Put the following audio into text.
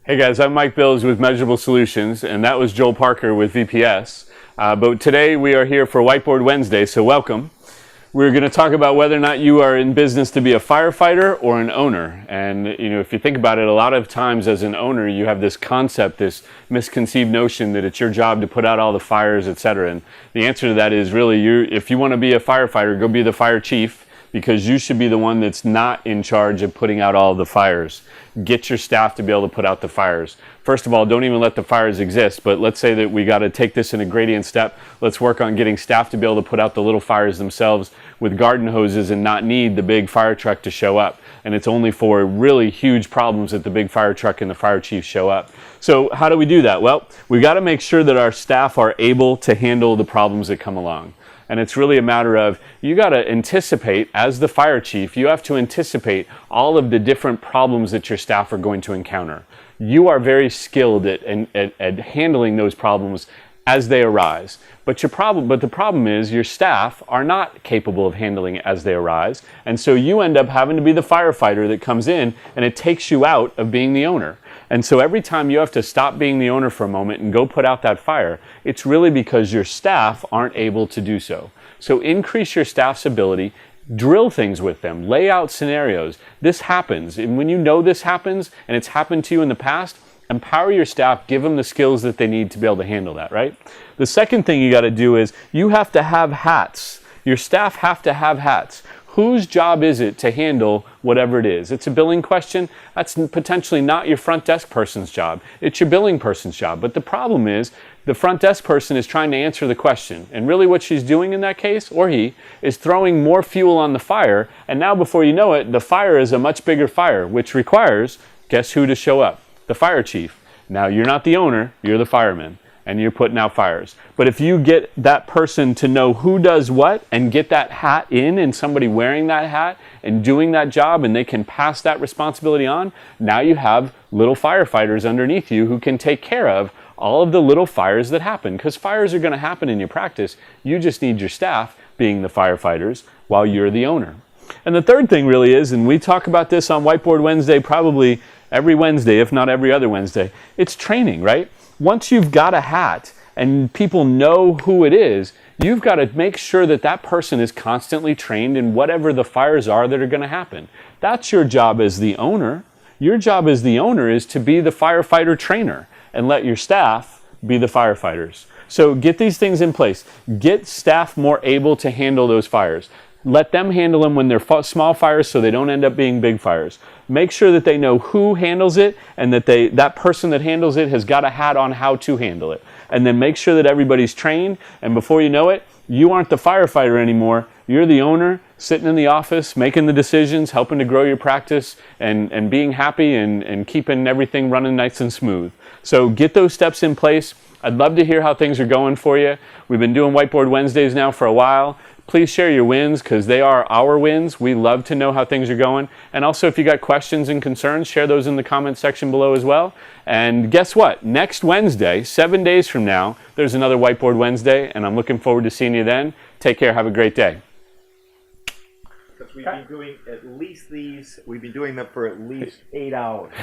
Hey guys, I'm Mike Bills with Measurable Solutions, and that was Joel Parker with VPS. But today we are here for Whiteboard Wednesday, so welcome. We're going to talk about whether or not you are in business to be a firefighter or an owner. And if you think about it, a lot of times as an owner, you have this concept, this misconceived notion that it's your job to put out all the fires, etc. And the answer to that is really, if you want to be a firefighter, go be the fire chief, because you should be the one that's not in charge of putting out all the fires. Get your staff to be able to put out the fires. First of all, don't even let the fires exist, but let's say that we got to take this in a gradient step. Let's work on getting staff to be able to put out the little fires themselves with garden hoses and not need the big fire truck to show up. And it's only for really huge problems that the big fire truck and the fire chief show up. So how do we do that? Well, we got to make sure that our staff are able to handle the problems that come along. And it's really a matter of, you got to anticipate, as the fire chief, you have to anticipate all of the different problems that your staff are going to encounter. You are very skilled at handling those problems as they arise. But the problem is your staff are not capable of handling it as they arise. And so you end up having to be the firefighter that comes in, and it takes you out of being the owner. And so every time you have to stop being the owner for a moment and go put out that fire, it's really because your staff aren't able to do so. So increase your staff's ability, drill things with them, lay out scenarios. This happens, and when you know this happens, and it's happened to you in the past, empower your staff, give them the skills that they need to be able to handle that, right? The second thing you got to do is you have to have hats. Your staff have to have hats. Whose job is it to handle whatever it is? It's a billing question. That's potentially not your front desk person's job. It's your billing person's job. But the problem is the front desk person is trying to answer the question. And really what she's doing in that case, or he, is throwing more fuel on the fire. And now before you know it, the fire is a much bigger fire, which requires, guess who to show up? The fire chief. Now you're not the owner, you're the fireman, and you're putting out fires. But if you get that person to know who does what and get that hat in and somebody wearing that hat and doing that job, and they can pass that responsibility on, now you have little firefighters underneath you who can take care of all of the little fires that happen, because fires are going to happen in your practice. You just need your staff being the firefighters while you're the owner. And the third thing really is, and we talk about this on Whiteboard Wednesday probably every Wednesday, if not every other Wednesday, it's training, right? Once you've got a hat and people know who it is, you've got to make sure that that person is constantly trained in whatever the fires are that are going to happen. That's your job as the owner. Your job as the owner is to be the firefighter trainer and let your staff be the firefighters. So get these things in place. Get staff more able to handle those fires. Let them handle them when they're small fires so they don't end up being big fires. Make sure that they know who handles it and that that person that handles it has got a hat on how to handle it. And then make sure that everybody's trained, and before you know it, you aren't the firefighter anymore. You're the owner, sitting in the office, making the decisions, helping to grow your practice, and being happy and keeping everything running nice and smooth. So get those steps in place. I'd love to hear how things are going for you. We've been doing Whiteboard Wednesdays now for a while. Please share your wins, because they are our wins. We love to know how things are going. And also, if you got questions and concerns, share those in the comment section below as well. And guess what? Next Wednesday, 7 days from now, there's another Whiteboard Wednesday, and I'm looking forward to seeing you then. Take care. Have a great day. Because we've been doing at least these, we've been doing them for at least 8 hours.